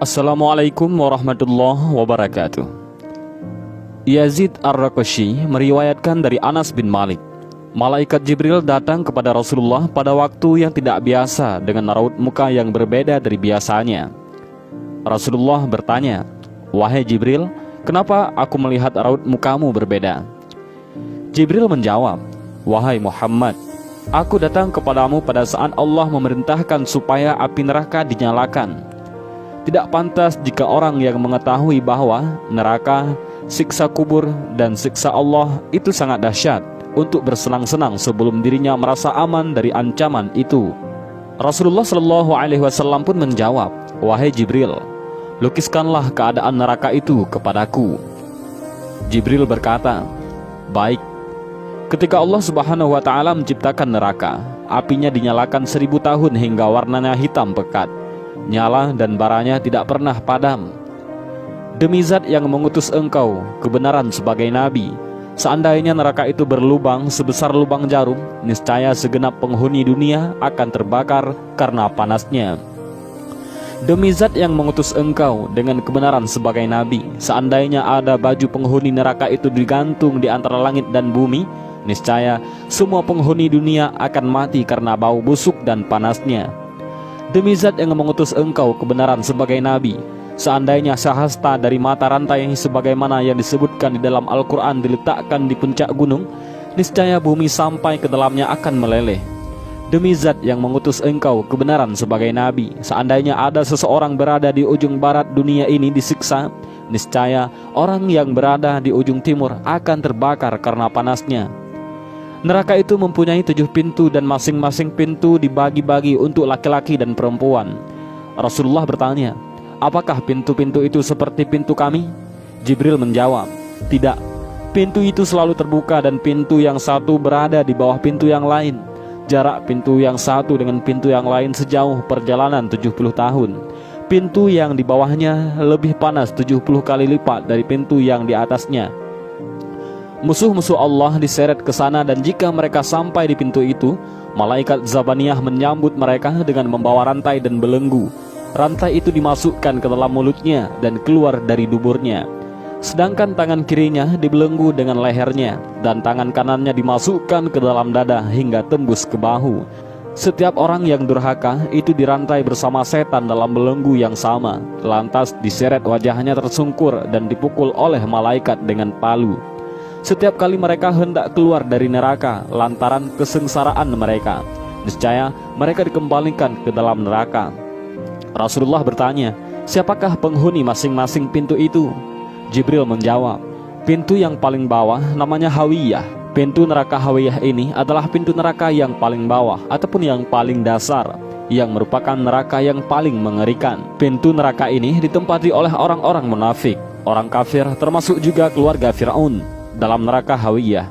Assalamualaikum warahmatullahi wabarakatuh. Yazid Ar-Raqashi meriwayatkan dari Anas bin Malik, malaikat Jibril datang kepada Rasulullah pada waktu yang tidak biasa dengan raut muka yang berbeda dari biasanya. Rasulullah bertanya, "Wahai Jibril, kenapa aku melihat raut mukamu berbeda?" Jibril menjawab, "Wahai Muhammad, aku datang kepadamu pada saat Allah memerintahkan supaya api neraka dinyalakan. Tidak pantas jika orang yang mengetahui bahwa neraka, siksa kubur, dan siksa Allah itu sangat dahsyat untuk bersenang-senang sebelum dirinya merasa aman dari ancaman itu." Rasulullah SAW pun menjawab, "Wahai Jibril, lukiskanlah keadaan neraka itu kepadaku." Jibril berkata, "Baik." Ketika Allah Subhanahu wa Ta'ala menciptakan neraka, apinya dinyalakan 1000 tahun hingga warnanya hitam pekat, nyala dan baranya tidak pernah padam. Demi zat yang mengutus engkau kebenaran sebagai nabi, seandainya neraka itu berlubang sebesar lubang jarum, niscaya segenap penghuni dunia akan terbakar karena panasnya. Demi zat yang mengutus engkau dengan kebenaran sebagai nabi, seandainya ada baju penghuni neraka itu digantung di antara langit dan bumi, niscaya semua penghuni dunia akan mati karena bau busuk dan panasnya. Demi zat yang mengutus engkau kebenaran sebagai nabi, seandainya sehasta dari mata rantai sebagaimana yang disebutkan di dalam Al-Quran diletakkan di puncak gunung, niscaya bumi sampai ke dalamnya akan meleleh. Demi zat yang mengutus engkau kebenaran sebagai nabi, seandainya ada seseorang berada di ujung barat dunia ini disiksa, niscaya orang yang berada di ujung timur akan terbakar karena panasnya. Neraka itu mempunyai 7 pintu dan masing-masing pintu dibagi-bagi untuk laki-laki dan perempuan. Rasulullah bertanya, "Apakah pintu-pintu itu seperti pintu kami?" Jibril menjawab, "Tidak, pintu itu selalu terbuka dan pintu yang satu berada di bawah pintu yang lain. Jarak pintu yang satu dengan pintu yang lain sejauh perjalanan 70 tahun. Pintu yang di bawahnya lebih panas 70 kali lipat dari pintu yang di atasnya. Musuh-musuh Allah diseret ke sana dan jika mereka sampai di pintu itu, malaikat Zabaniyah menyambut mereka dengan membawa rantai dan belenggu. Rantai itu dimasukkan ke dalam mulutnya dan keluar dari duburnya. Sedangkan tangan kirinya dibelenggu dengan lehernya dan tangan kanannya dimasukkan ke dalam dada hingga tembus ke bahu. Setiap orang yang durhaka itu dirantai bersama setan dalam belenggu yang sama. Lantas diseret wajahnya tersungkur dan dipukul oleh malaikat dengan palu. Setiap kali mereka hendak keluar dari neraka lantaran kesengsaraan mereka, niscaya mereka dikembalikan ke dalam neraka. Rasulullah bertanya, "Siapakah penghuni masing-masing pintu itu?" Jibril menjawab, "Pintu yang paling bawah namanya Hawiyah." Pintu neraka Hawiyah ini adalah pintu neraka yang paling bawah ataupun yang paling dasar, yang merupakan neraka yang paling mengerikan. Pintu neraka ini ditempati oleh orang-orang munafik, orang kafir, termasuk juga keluarga Fir'aun dalam neraka Hawiyah.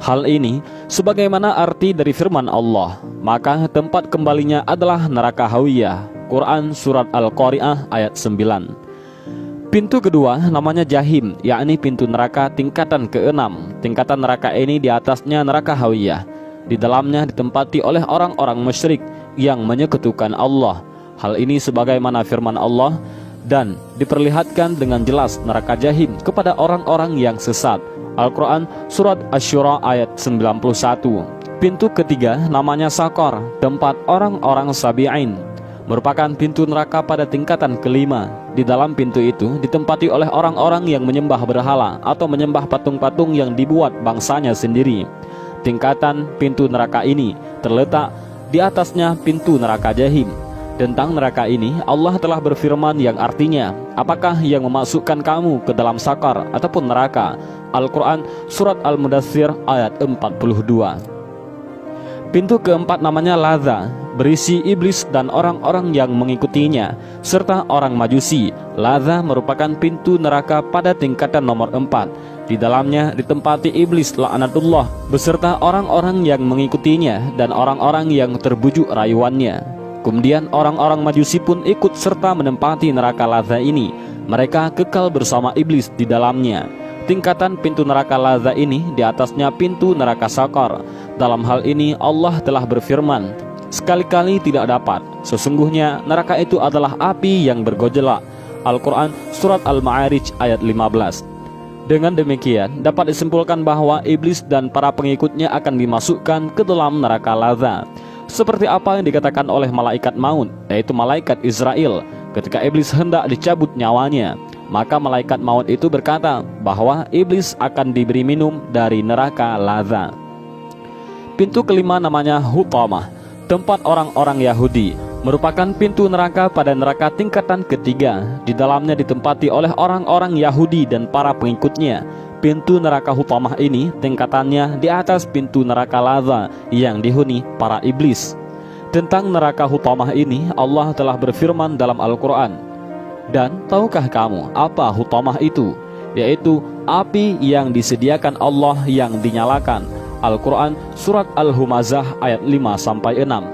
Hal ini sebagaimana arti dari firman Allah, maka tempat kembalinya adalah neraka Hawiyah. Quran Surat Al-Qari'ah ayat 9. Pintu kedua namanya Jahim, yakni pintu neraka tingkatan ke-6. Tingkatan neraka ini di atasnya neraka Hawiyah. Di dalamnya ditempati oleh orang-orang musyrik yang menyekutukan Allah. Hal ini sebagaimana firman Allah, dan diperlihatkan dengan jelas neraka Jahim kepada orang-orang yang sesat. Al-Quran Surat Asy-Syura ayat 91. Pintu ketiga namanya Sakor, tempat orang-orang Sabi'in, merupakan pintu neraka pada tingkatan kelima. Di dalam pintu itu ditempati oleh orang-orang yang menyembah berhala atau menyembah patung-patung yang dibuat bangsanya sendiri. Tingkatan pintu neraka ini terletak di atasnya pintu neraka Jahim. Tentang neraka ini Allah telah berfirman yang artinya, "Apakah yang memasukkan kamu ke dalam sakar ataupun neraka?" Al-Quran Surat Al-Mudaththir ayat 42. Pintu keempat namanya Ladza, berisi iblis dan orang-orang yang mengikutinya serta orang majusi. Ladza merupakan pintu neraka pada tingkatan nomor 4. Di dalamnya ditempati iblis laknatullah beserta orang-orang yang mengikutinya dan orang-orang yang terbujuk rayuannya. Kemudian orang-orang majusi pun ikut serta menempati neraka Ladza ini. Mereka kekal bersama iblis di dalamnya. Tingkatan pintu neraka Ladza ini di atasnya pintu neraka Sakar. Dalam hal ini Allah telah berfirman, sekali-kali tidak dapat. Sesungguhnya neraka itu adalah api yang bergejolak. Al-Quran Surat Al-Ma'arij ayat 15. Dengan demikian dapat disimpulkan bahwa iblis dan para pengikutnya akan dimasukkan ke dalam neraka lazza, seperti apa yang dikatakan oleh malaikat maut, yaitu malaikat Israel, ketika iblis hendak dicabut nyawanya. Maka malaikat maut itu berkata bahwa iblis akan diberi minum dari neraka lazza. Pintu kelima namanya Hutamah, tempat orang-orang Yahudi, merupakan pintu neraka pada neraka tingkatan ketiga. Di dalamnya ditempati oleh orang-orang Yahudi dan para pengikutnya. Pintu neraka Hutamah ini tingkatannya di atas pintu neraka lazza yang dihuni para iblis. Tentang neraka Hutamah ini Allah telah berfirman dalam Al-Quran, "Dan tahukah kamu apa Hutamah itu? Yaitu api yang disediakan Allah yang dinyalakan." Al-Quran Surat Al-Humazah ayat 5-6.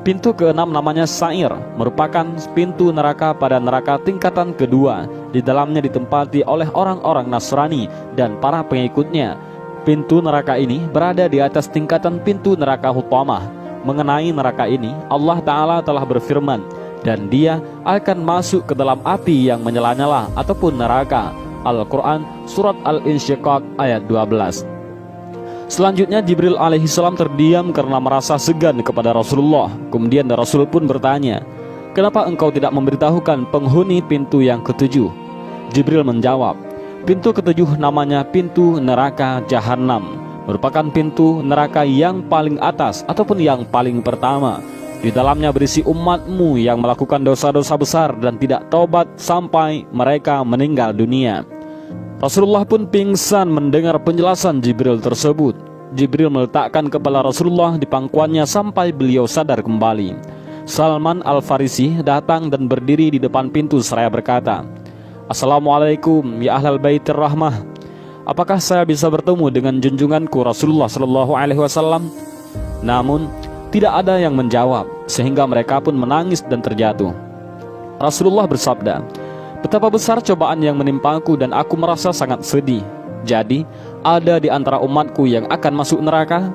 Pintu keenam namanya Sa'ir, merupakan pintu neraka pada neraka tingkatan kedua. Di dalamnya ditempati oleh orang-orang Nasrani dan para pengikutnya. Pintu neraka ini berada di atas tingkatan pintu neraka Hutamah. Mengenai neraka ini Allah Ta'ala telah berfirman, "Dan dia akan masuk ke dalam api yang menyala-nyala ataupun neraka." Al-Quran Surat Al-Insyiqaq ayat 12. Selanjutnya Jibril alaihissalam terdiam karena merasa segan kepada Rasulullah. Kemudian Rasul pun bertanya, "Kenapa engkau tidak memberitahukan penghuni pintu yang ketujuh?" Jibril menjawab, "Pintu ketujuh namanya pintu neraka Jahannam, merupakan pintu neraka yang paling atas ataupun yang paling pertama. Di dalamnya berisi umatmu yang melakukan dosa-dosa besar dan tidak taubat sampai mereka meninggal dunia." Rasulullah pun pingsan mendengar penjelasan Jibril tersebut. Jibril meletakkan kepala Rasulullah di pangkuannya sampai beliau sadar kembali. Salman Al-Farisi datang dan berdiri di depan pintu seraya berkata, "Assalamualaikum ya ahlal baitir rahmah. Apakah saya bisa bertemu dengan junjunganku Rasulullah SAW?" Namun tidak ada yang menjawab, sehingga mereka pun menangis dan terjatuh. Rasulullah bersabda, "Betapa besar cobaan yang menimpaku dan aku merasa sangat sedih. Jadi, ada di antara umatku yang akan masuk neraka?"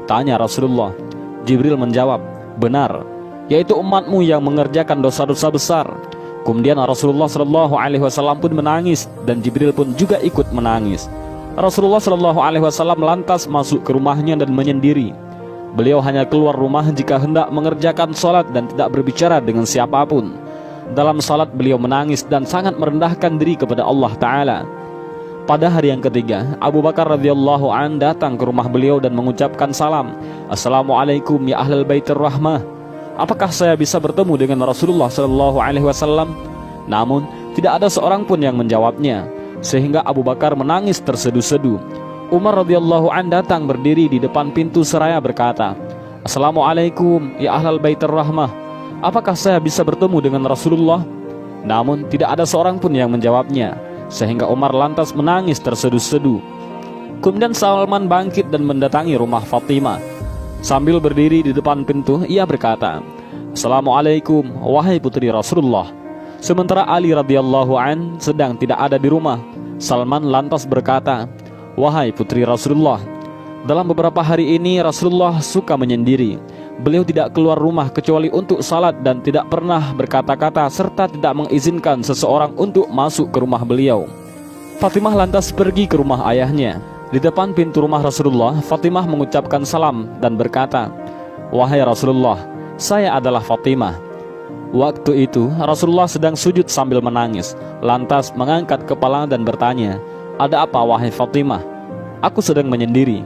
Tanya Rasulullah. Jibril menjawab, "Benar, yaitu umatmu yang mengerjakan dosa-dosa besar." Kemudian Rasulullah SAW pun menangis dan Jibril pun juga ikut menangis. Rasulullah SAW lantas masuk ke rumahnya dan menyendiri. Beliau hanya keluar rumah jika hendak mengerjakan sholat dan tidak berbicara dengan siapapun. Dalam salat beliau menangis dan sangat merendahkan diri kepada Allah Ta'ala. Pada hari yang ketiga, Abu Bakar radhiyallahu an datang ke rumah beliau dan mengucapkan salam, "Assalamualaikum ya ahlal baitir rahmah. Apakah saya bisa bertemu dengan Rasulullah SAW?" Namun tidak ada seorang pun yang menjawabnya, sehingga Abu Bakar menangis tersedu-sedu. Umar radhiyallahu an datang berdiri di depan pintu seraya berkata, "Assalamualaikum ya ahlal baitir rahmah. Apakah saya bisa bertemu dengan Rasulullah?" Namun tidak ada seorang pun yang menjawabnya, sehingga Umar lantas menangis tersedu-sedu. Kemudian Salman bangkit dan mendatangi rumah Fatimah. Sambil berdiri di depan pintu, ia berkata, "Assalamualaikum wahai putri Rasulullah." Sementara Ali radhiyallahu an sedang tidak ada di rumah. Salman lantas berkata, "Wahai putri Rasulullah, dalam beberapa hari ini Rasulullah suka menyendiri. Beliau tidak keluar rumah kecuali untuk salat dan tidak pernah berkata-kata serta tidak mengizinkan seseorang untuk masuk ke rumah beliau." Fatimah lantas pergi ke rumah ayahnya. Di depan pintu rumah Rasulullah, Fatimah mengucapkan salam dan berkata, "Wahai Rasulullah, saya adalah Fatimah." Waktu itu Rasulullah sedang sujud sambil menangis, lantas mengangkat kepala dan bertanya, "Ada apa wahai Fatimah?" "Aku sedang menyendiri."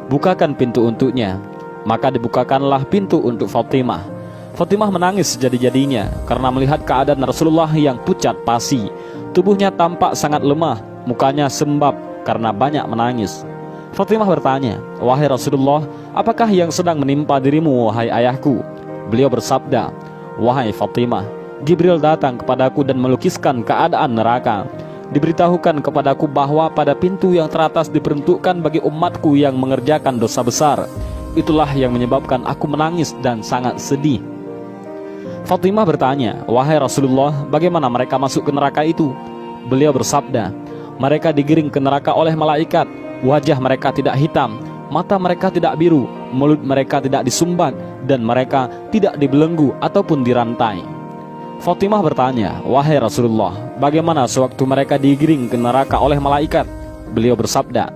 "Bukakan pintu untuknya." Maka dibukakanlah pintu untuk Fatimah. Fatimah menangis sejadi-jadinya karena melihat keadaan Rasulullah yang pucat pasi. Tubuhnya tampak sangat lemah, mukanya sembab karena banyak menangis. Fatimah bertanya, "Wahai Rasulullah, apakah yang sedang menimpa dirimu wahai ayahku?" Beliau bersabda, "Wahai Fatimah, Jibril datang kepadaku dan melukiskan keadaan neraka. Diberitahukan kepadaku bahwa pada pintu yang teratas diperuntukkan bagi umatku yang mengerjakan dosa besar. Itulah yang menyebabkan aku menangis dan sangat sedih." Fatimah bertanya, "Wahai Rasulullah, bagaimana mereka masuk ke neraka itu?" Beliau bersabda, "Mereka digiring ke neraka oleh malaikat. Wajah mereka tidak hitam, mata mereka tidak biru, mulut mereka tidak disumbat, dan mereka tidak dibelenggu ataupun dirantai. Fatimah bertanya, "Wahai Rasulullah, bagaimana sewaktu mereka digiring ke neraka oleh malaikat?" Beliau bersabda,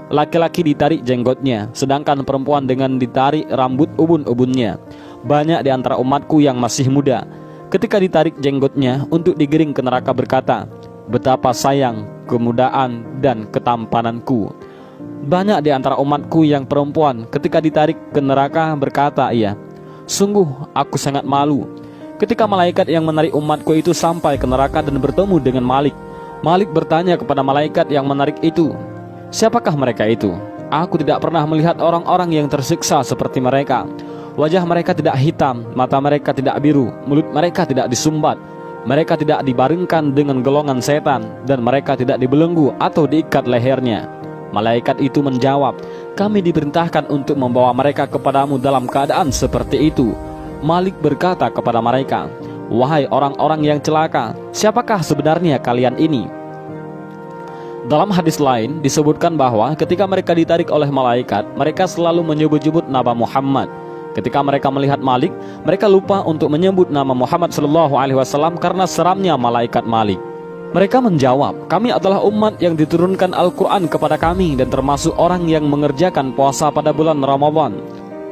"Laki-laki ditarik jenggotnya, sedangkan perempuan dengan ditarik rambut ubun-ubunnya. Banyak di antara umatku yang masih muda, ketika ditarik jenggotnya untuk digiring ke neraka berkata, 'Betapa sayang kemudaan dan ketampananku.' Banyak di antara umatku yang perempuan ketika ditarik ke neraka berkata, 'Iya, sungguh aku sangat malu.' Ketika malaikat yang menarik umatku itu sampai ke neraka dan bertemu dengan Malik, Malik bertanya kepada malaikat yang menarik itu, 'Siapakah mereka itu? Aku tidak pernah melihat orang-orang yang tersiksa seperti mereka. Wajah mereka tidak hitam, mata mereka tidak biru, mulut mereka tidak disumbat. Mereka tidak dibaringkan dengan golongan setan, dan mereka tidak dibelenggu atau diikat lehernya.' Malaikat itu menjawab, 'Kami diperintahkan untuk membawa mereka kepadamu dalam keadaan seperti itu.' Malik berkata kepada mereka, 'Wahai orang-orang yang celaka, siapakah sebenarnya kalian ini?' Dalam hadis lain disebutkan bahwa ketika mereka ditarik oleh malaikat, mereka selalu menyebut-nyebut nama Muhammad. Ketika mereka melihat Malik, mereka lupa untuk menyebut nama Muhammad SAW karena seramnya malaikat Malik. Mereka menjawab, 'Kami adalah umat yang diturunkan Al-Quran kepada kami dan termasuk orang yang mengerjakan puasa pada bulan Ramadan.'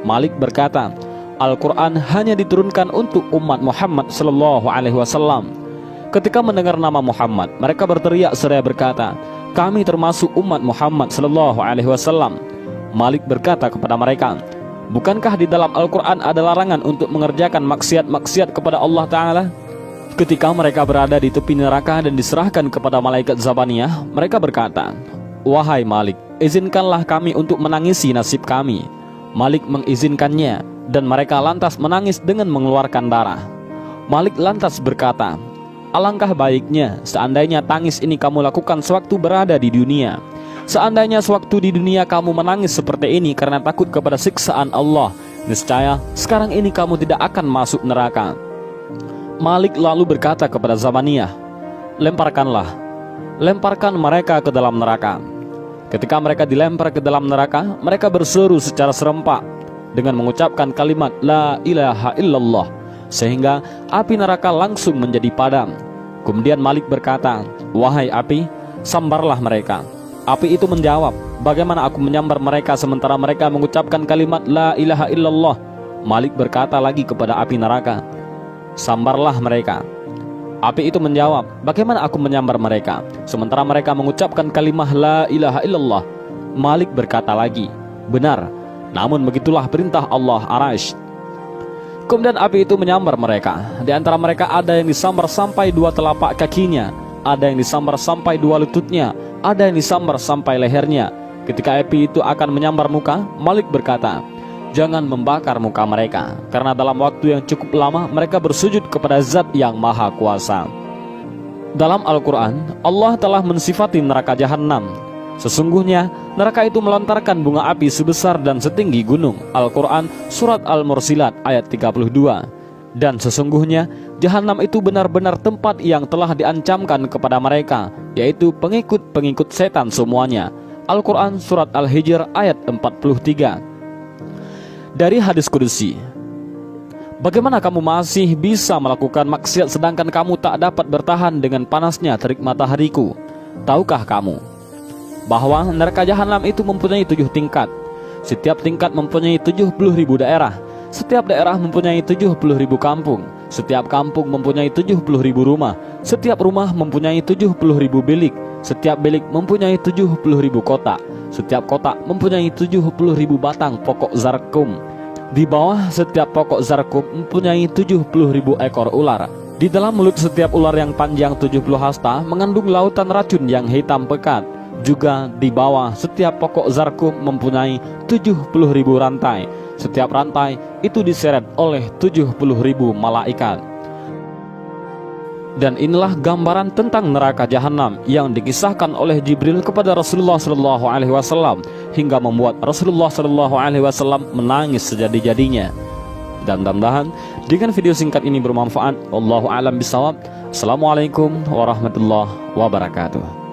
Malik berkata, 'Al-Quran hanya diturunkan untuk umat Muhammad SAW.' Ketika mendengar nama Muhammad, mereka berteriak seraya berkata, 'Kami termasuk umat Muhammad SAW.' Malik berkata kepada mereka, 'Bukankah di dalam Al-Quran ada larangan untuk mengerjakan maksiat-maksiat kepada Allah Ta'ala?' Ketika mereka berada di tepi neraka dan diserahkan kepada malaikat Zabaniyah, mereka berkata, 'Wahai Malik, izinkanlah kami untuk menangisi nasib kami.' Malik mengizinkannya, dan mereka lantas menangis dengan mengeluarkan darah. Malik lantas berkata, 'Alangkah baiknya seandainya tangis ini kamu lakukan sewaktu berada di dunia. Seandainya sewaktu di dunia kamu menangis seperti ini karena takut kepada siksaan Allah, niscaya sekarang ini kamu tidak akan masuk neraka.' Malik lalu berkata kepada Zabaniyah, 'Lemparkan mereka ke dalam neraka.' Ketika mereka dilempar ke dalam neraka, mereka berseru secara serempak dengan mengucapkan kalimat La ilaha illallah, sehingga api neraka langsung menjadi padam. Kemudian Malik berkata, 'Wahai api, sambarlah mereka.' Api itu menjawab, 'Bagaimana aku menyambar mereka sementara mereka mengucapkan kalimat La ilaha illallah?' Malik berkata lagi kepada api neraka, 'Sambarlah mereka.' Api itu menjawab, 'Bagaimana aku menyambar mereka sementara mereka mengucapkan kalimat La ilaha illallah?' Malik berkata lagi, 'Benar, namun begitulah perintah Allah Arash.' Kemudian api itu menyambar mereka. Di antara mereka ada yang disambar sampai 2 telapak kakinya, ada yang disambar sampai 2 lututnya, ada yang disambar sampai lehernya. Ketika api itu akan menyambar muka, Malik berkata, 'Jangan membakar muka mereka, karena dalam waktu yang cukup lama mereka bersujud kepada Zat yang Maha Kuasa.' Dalam Al-Quran, Allah telah mensifati neraka Jahannam. Sesungguhnya neraka itu melontarkan bunga api sebesar dan setinggi gunung. Al-Quran Surat Al-Mursilat ayat 32. Dan sesungguhnya Jahannam itu benar-benar tempat yang telah diancamkan kepada mereka, yaitu pengikut-pengikut setan semuanya. Al-Quran Surat Al-Hijr ayat 43. Dari hadis kudusi, bagaimana kamu masih bisa melakukan maksiat sedangkan kamu tak dapat bertahan dengan panasnya terik matahariku? Tahukah kamu bahwa neraka Jahannam itu mempunyai 7 tingkat? Setiap tingkat mempunyai 70.000 daerah. Setiap daerah mempunyai 70.000 kampung. Setiap kampung mempunyai 70.000 rumah. Setiap rumah mempunyai 70.000 bilik. Setiap bilik mempunyai 70.000 kotak. Setiap kotak mempunyai 70.000 batang pokok zarkum. Di bawah setiap pokok zarkum mempunyai 70.000 ekor ular. Di dalam mulut setiap ular yang panjang 70 hasta mengandung lautan racun yang hitam pekat. Juga di bawah setiap pokok zarkum mempunyai 70.000 rantai. Setiap rantai itu diseret oleh 70.000 malaikat. Dan inilah gambaran tentang neraka Jahannam yang dikisahkan oleh Jibril kepada Rasulullah SAW hingga membuat Rasulullah SAW menangis sejadi-jadinya. Dan mudah-mudahan dengan video singkat ini bermanfaat. Wallahu a'lam bishawab. Assalamualaikum warahmatullahi wabarakatuh.